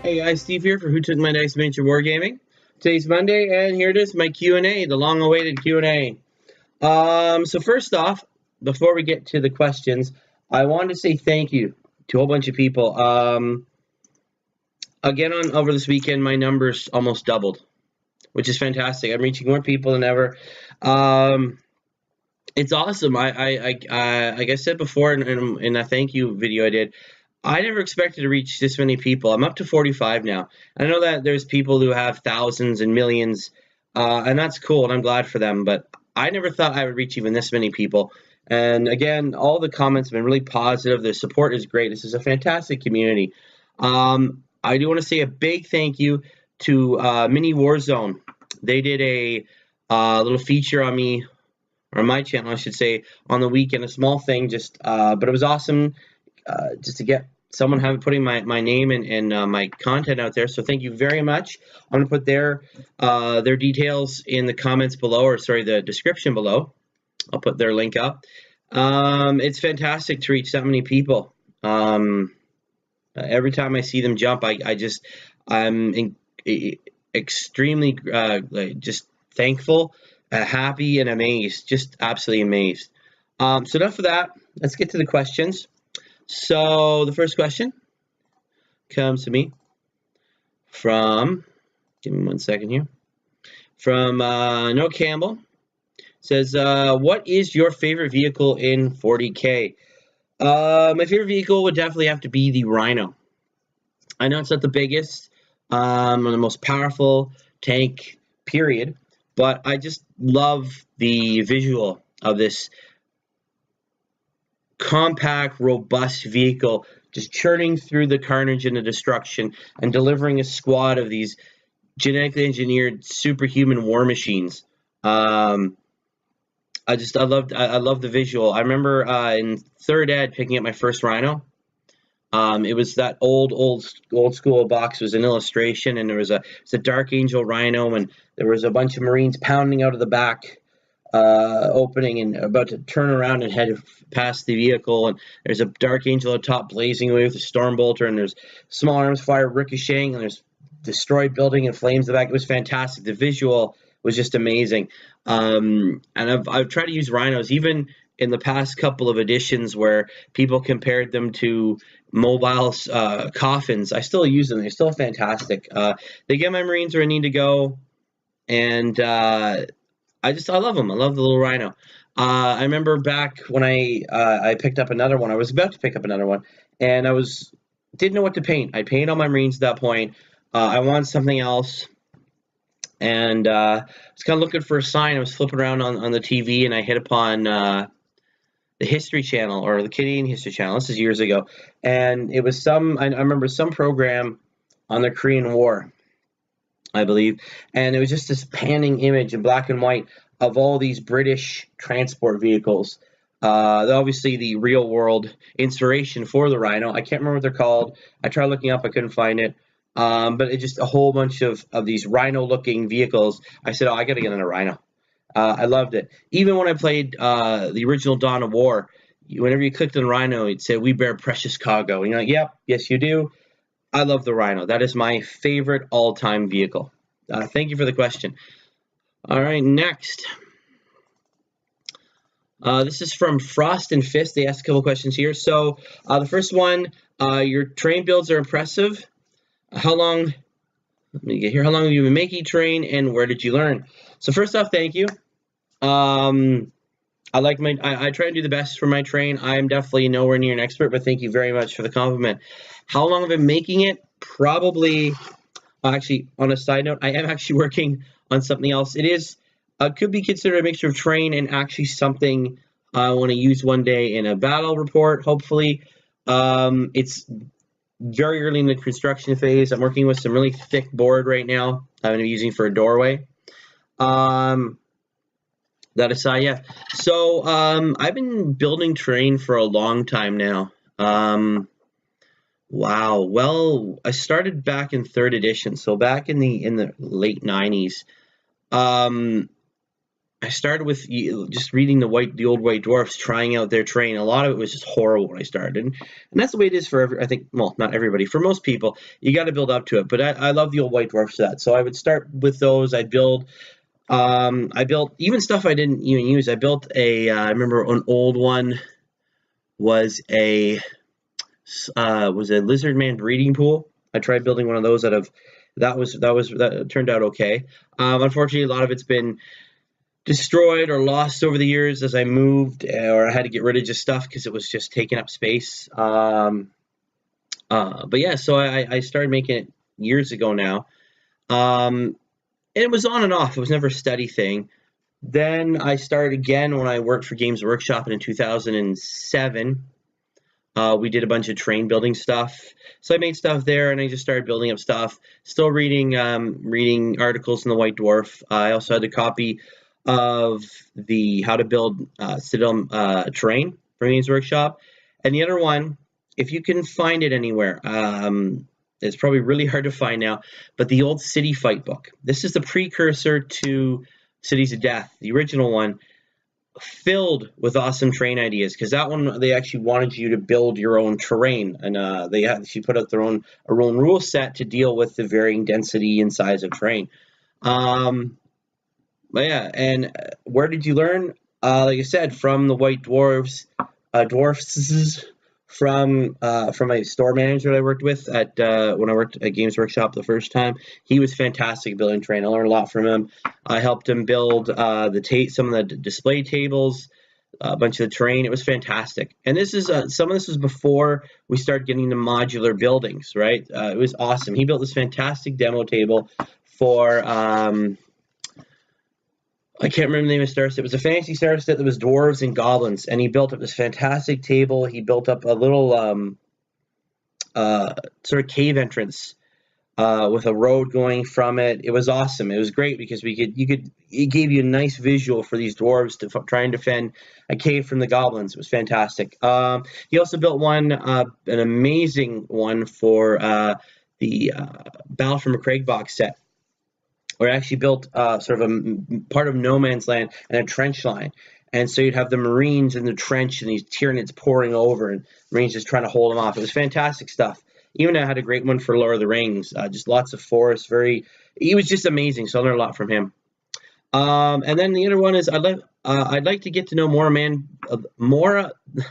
Hey guys, Steve here for Who Took My Dice Miniature Wargaming. Today's Monday, and here it is, my Q&A, the long-awaited Q&A. So first off, before we get to the questions, I wanted to say thank you to a whole bunch of people. Again, over this weekend, my numbers almost doubled, which is fantastic. I'm reaching more people than ever. It's awesome. Like I said before in a thank you video I did, I never expected to reach this many people. I'm up to 45 now. I know that there's people who have thousands and millions, and that's cool, and I'm glad for them, but I never thought I would reach even this many people. And again, all the comments have been really positive. The support is great. This is a fantastic community. I do want to say a big thank you to Mini Warzone. They did a little feature on me, or my channel, I should say, on the weekend, a small thing, but it was awesome just to get someone putting my name and my content out there. So thank you very much. I'm gonna put their details in the comments below, or sorry, the description below. I'll put their link up. It's fantastic to reach that many people. Every time I see them jump, I'm extremely just thankful, happy, and amazed. Just absolutely amazed. So enough of that. Let's get to the questions. So the first question comes to me from, give me 1 second here, from No Campbell. Says, what is your favorite vehicle in 40K? My favorite vehicle would definitely have to be the Rhino. I know it's not the biggest or the most powerful tank, period, but I just love the visual of this compact, robust vehicle just churning through the carnage and the destruction and delivering a squad of these genetically engineered superhuman war machines. I love the visual. I remember in third ed picking up my first Rhino. It was that old school box. It was an illustration, and it's a Dark Angel Rhino, and there was a bunch of Marines pounding out of the back opening and about to turn around and head past the vehicle, and there's a Dark Angel at top blazing away with a Stormbolter, and there's small arms fire ricocheting, and there's destroyed building and flames in the back. It was fantastic. The visual was just amazing. And I've tried to use Rhinos even in the past couple of editions where people compared them to mobile coffins. I still use them. They're still fantastic. They get my Marines where I need to go, and I love them. I love the little Rhino. I remember back when I picked up another one. I was about to pick up another one, and didn't know what to paint. I painted all my Marines at that point. I wanted something else, and I was kind of looking for a sign. I was flipping around on the TV, and I hit upon the History Channel, or the Canadian History Channel. This is years ago, and it was I remember some program on the Korean War, I believe, and it was just this panning image in black and white of all these British transport vehicles. Obviously the real world inspiration for the Rhino. I can't remember what they're called. I tried looking up, I couldn't find it. But it's just a whole bunch of these Rhino looking vehicles. I said, oh, I gotta get in a Rhino. I loved it. Even when I played the original Dawn of War, whenever you clicked on Rhino, it said, we bear precious cargo. And you're like, yep, yes you do. I love the Rhino. That is my favorite all-time vehicle. Thank you for the question. All right, next. This is from Frost and Fist. They asked a couple questions here. So the first one, your terrain builds are impressive. How long have you been making terrain, and where did you learn? So first off, thank you. I try to do the best for my terrain. I'm definitely nowhere near an expert, but thank you very much for the compliment. How long have I been making it? Probably, actually, on a side note, I am actually working on something else. It could be considered a mixture of terrain and actually something I want to use one day in a battle report, hopefully. It's very early in the construction phase. I'm working with some really thick board right now I'm going to be using for a doorway. That aside, yeah. So I've been building terrain for a long time now. Wow. Well, I started back in 3rd edition, so back in the late 90s. I started with just reading the old White Dwarfs, trying out their terrain. A lot of it was just horrible when I started, and that's the way it is for I think, well, not everybody, for most people. You got to build up to it. But I love the old White Dwarfs set, so I would start with those. I'd build. I built even stuff I didn't even use. I built I remember an old one was a lizard man breeding pool. I tried building one of those out of that turned out okay. Unfortunately, a lot of it's been destroyed or lost over the years as I moved, or I had to get rid of just stuff because it was just taking up space. But yeah, so I started making it years ago now. It was on and off. It was never a steady thing. Then I started again when I worked for Games Workshop in 2007. We did a bunch of terrain building stuff. So I made stuff there, and I just started building up stuff. Still reading articles in the White Dwarf. I also had a copy of the How to Build Citadel Terrain from Games Workshop. And the other one, if you can find it anywhere, it's probably really hard to find now, but the old City Fight book. This is the precursor to Cities of Death, the original one, filled with awesome terrain ideas, because that one they actually wanted you to build your own terrain, and she put out their own rule set to deal with the varying density and size of terrain. But yeah, and where did you learn? Like I said, from the White Dwarfs, from my store manager that I worked with at when I worked at Games Workshop the first time. He was fantastic at building terrain. I learned a lot from him. I helped him build some of the display tables, a bunch of the terrain. It was fantastic. And this is some of this was before we started getting the modular buildings, right? It was awesome. He built this fantastic demo table for I can't remember the name of Star Set. It was a fancy Star Set that was dwarves and goblins, and he built up this fantastic table. He built up a little sort of cave entrance with a road going from it. It was awesome. It was great because it gave you a nice visual for these dwarves to try and defend a cave from the goblins. It was fantastic. He also built an amazing one for the Battle for McCraig box set, or actually built sort of a part of no man's land and a trench line. And so you'd have the Marines in the trench and these Tyranids pouring over, and Marines just trying to hold them off. It was fantastic stuff. Even I had a great one for Lord of the Rings, just lots of forest. He was just amazing. So I learned a lot from him. And then the other one is I'd like to get to know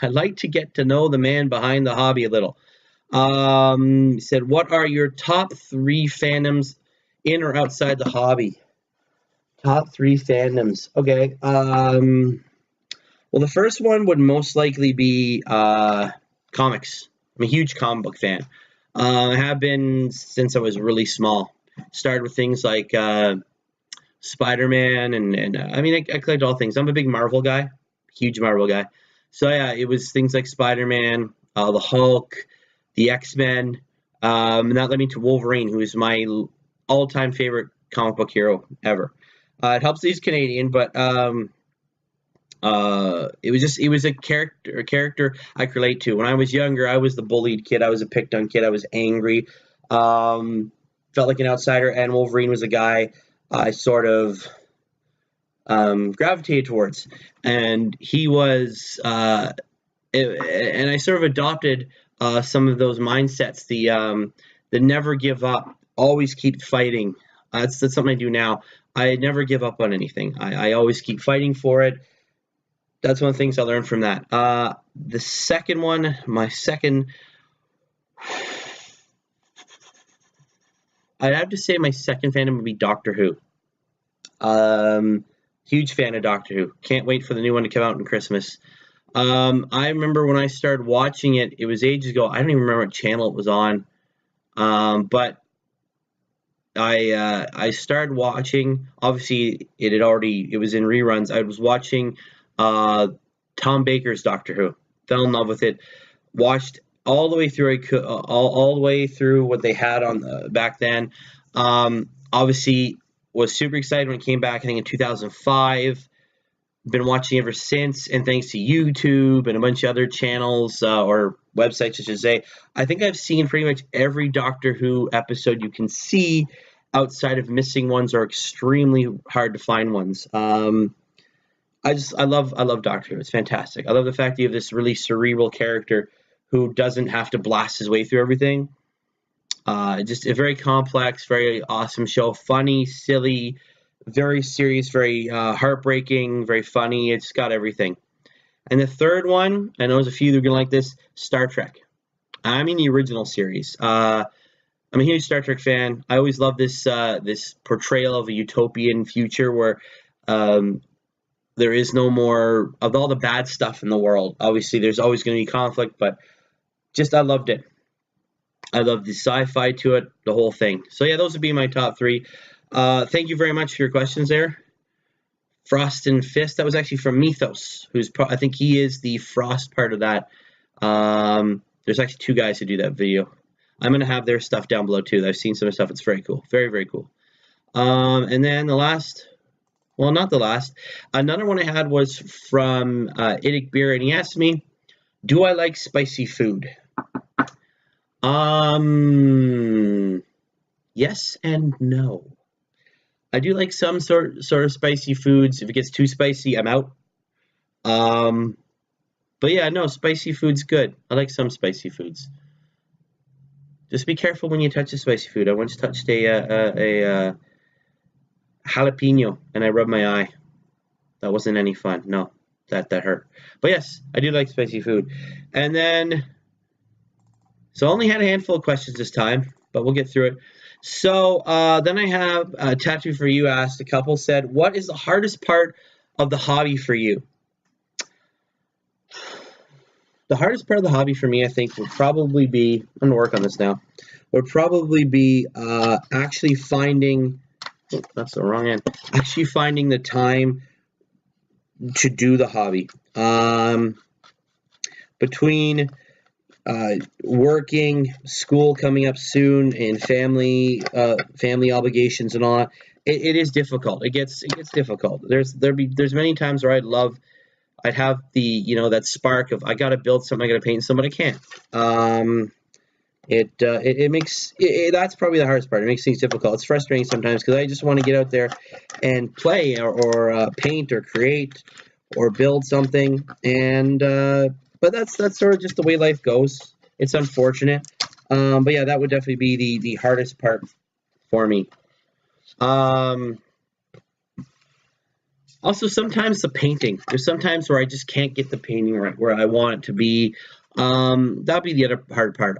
I'd like to get to know the man behind the hobby a little. He said, what are your top 3 fandoms in or outside the hobby? Top 3 fandoms. Okay. Well, the first one would most likely be comics. I'm a huge comic book fan. I have been since I was really small. Started with things like Spider-Man, and I mean, I collect all things. I'm a big Marvel guy, huge Marvel guy. So yeah, it was things like Spider-Man, the Hulk, the X-Men, and that led me to Wolverine, who is my all-time favorite comic book hero ever. It helps that he's Canadian, but it was a character I could relate to. When I was younger, I was the bullied kid. I was a picked on kid. I was angry. Felt like an outsider, and Wolverine was a guy I sort of gravitated towards. And he was, and I sort of adopted some of those mindsets. The never give up, always keep fighting. That's something I do now. I never give up on anything. I always keep fighting for it. That's one of the things I learned from that. The second one, I'd have to say my second fandom would be Doctor Who. Huge fan of Doctor Who. Can't wait for the new one to come out in Christmas. I remember when I started watching it, it was ages ago. I don't even remember what channel it was on. But I started watching. Obviously, it was in reruns. I was watching Tom Baker's Doctor Who. Fell in love with it. Watched all the way through. All the way through what they had on back then. Obviously, was super excited when it came back. I think in 2005. Been watching ever since, and thanks to YouTube and a bunch of other channels or websites, I should say, I think I've seen pretty much every Doctor Who episode you can see, outside of missing ones or extremely hard to find ones. I love Doctor Who. It's fantastic. I love the fact that you have this really cerebral character who doesn't have to blast his way through everything. Just a very complex, very awesome show. Funny, silly, very serious, very heartbreaking, very funny. It's got everything. And the third one, I know there's a few that are gonna like this. Star Trek. I mean the original series. I'm a huge Star Trek fan. I always love this portrayal of a utopian future where um, there is no more of all the bad stuff in the world. Obviously, there's always going to be conflict, but just I loved it. I loved the sci-fi to it, the whole thing. So yeah, those would be my top three. Thank you very much for your questions there. Frost and Fist. That was actually from Mythos, I think he is the Frost part of that. There's actually two guys who do that video. I'm gonna have their stuff down below too. I've seen some of the stuff. It's very cool, very very cool. And then the last, well, not the last. Another one I had was from Idic Beer, and he asked me, "Do I like spicy food?" Yes and no. I do like some sort of spicy foods. If it gets too spicy, I'm out. But yeah, no, spicy food's good. I like some spicy foods. Just be careful when you touch a spicy food. I once touched a jalapeno and I rubbed my eye. That wasn't any fun. No, that hurt. But yes, I do like spicy food. And then, so I only had a handful of questions this time, but we'll get through it. So then I have Tattoo for You asked, a couple said, what is the hardest part of the hobby for you? The hardest part of the hobby for me, I think, would probably be, I'm going to work on this now, would probably be actually finding, oh, that's the wrong end, actually finding the time to do the hobby. Between working, school coming up soon, and family obligations and all, it is difficult. It gets difficult. There's many times where I'd have the, that spark of I got to build something, I got to paint something, but I can't. It makes that's probably the hardest part. It makes things difficult. It's frustrating sometimes because I just want to get out there and play or paint or create or build something, and but that's sort of just the way life goes. It's unfortunate, but yeah, that would definitely be the hardest part for me. Also, sometimes the painting. There's sometimes where I just can't get the painting right where I want it to be. That'd be the other hard part.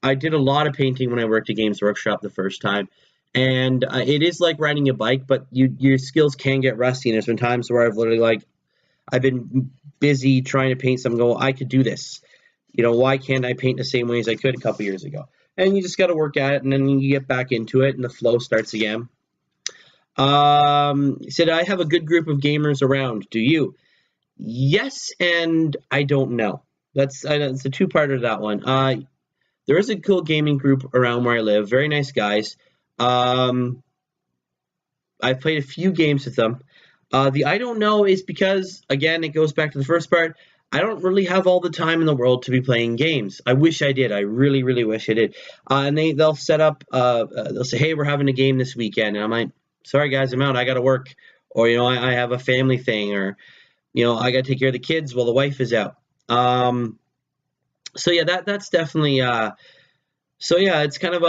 I did a lot of painting when I worked at Games Workshop the first time, and it is like riding a bike, but your skills can get rusty. And there's been times where I've been busy trying to paint something. Go, I could do this. Why can't I paint the same way as I could a couple years ago? And you just got to work at it, and then you get back into it, and the flow starts again. He said, I have a good group of gamers around. Do you? Yes, and I don't know. That's a two-parter to that one. There is a cool gaming group around where I live. Very nice guys. I've played a few games with them. The I don't know is because, again, it goes back to the first part. I don't really have all the time in the world to be playing games. I wish I did. I really, really wish I did. And they'll set up, they'll say, hey, we're having a game this weekend. And I'm like, sorry, guys, I'm out. I got to work. Or, I have a family thing. Or, I got to take care of the kids while the wife is out. So, yeah, that's definitely... So, yeah, it's kind of...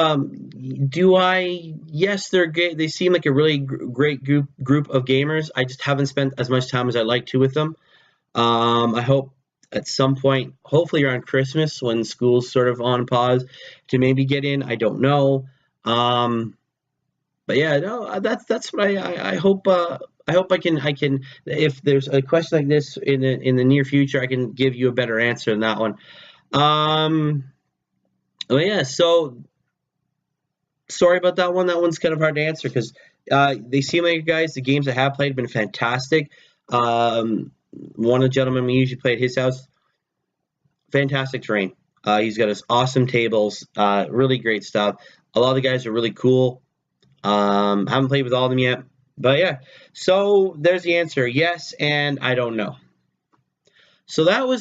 Yes, they're great. They seem like a really great group of gamers. I just haven't spent as much time as I'd like to with them. I hope at some point, hopefully around Christmas when school's sort of on pause, to maybe get in. I don't know. But yeah, no, that's what I hope. I hope I can. If there's a question like this in the near future, I can give you a better answer than that one. Oh yeah. So sorry about that one. That one's kind of hard to answer because they seem like guys. The games I have played have been fantastic. One of the gentlemen we usually play at his house, fantastic terrain. He's got his awesome tables, really great stuff. A lot of the guys are really cool. Haven't played with all of them yet, but yeah. So there's the answer: yes, and I don't know. So that's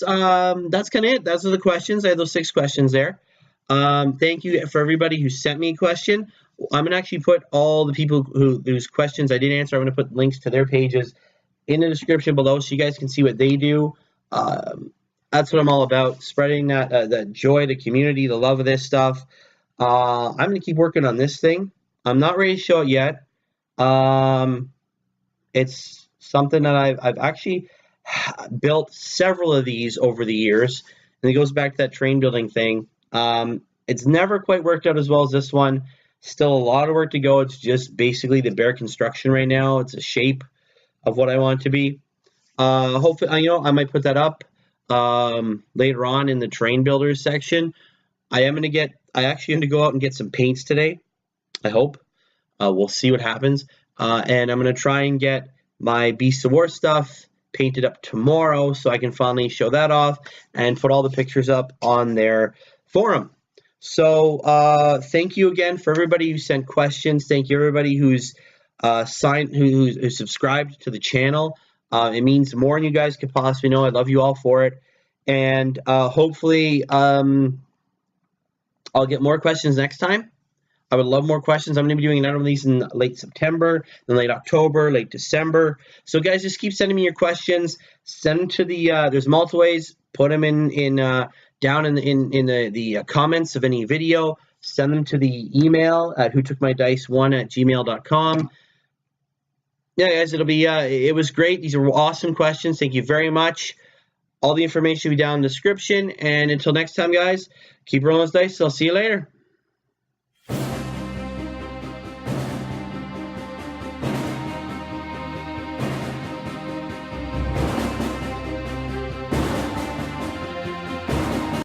kind of it. Those are the questions. I had those 6 questions there. Thank you for everybody who sent me a question. I'm gonna actually put all the people whose questions I did answer. I'm gonna put links to their pages in the description below so you guys can see what they do. That's what I'm all about, spreading that joy, the community, the love of this stuff. I'm going to keep working on this thing. I'm not ready to show it yet. It's something that I've actually built several of these over the years, and it goes back to that train building thing. It's never quite worked out as well as this one. Still a lot of work to go. It's just basically the bare construction right now. It's a shape of what I want it to be. Hopefully, you know, I might put that up later on in the train builders section. I actually going to go out and get some paints today. I hope. We'll see what happens. And I'm going to try and get my Beast of War stuff painted up tomorrow so I can finally show that off and put all the pictures up on their forum. So thank you again for everybody who sent questions. Thank you everybody who's who's subscribed to the channel. It means more than you guys could possibly know. I love you all for it. And hopefully I'll get more questions next time. I would love more questions. I'm going to be doing another one of these in late September, then late October, late December. So guys, just keep sending me your questions. Send them to the there's multiple ways. Put them down in the comments of any video. Send them to the email at whotookmydice1@gmail.com. Yeah, guys, it'll be it was great. These are awesome questions. Thank you very much. All the information will be down in the description. And until next time, guys, keep rolling those dice. I'll see you later.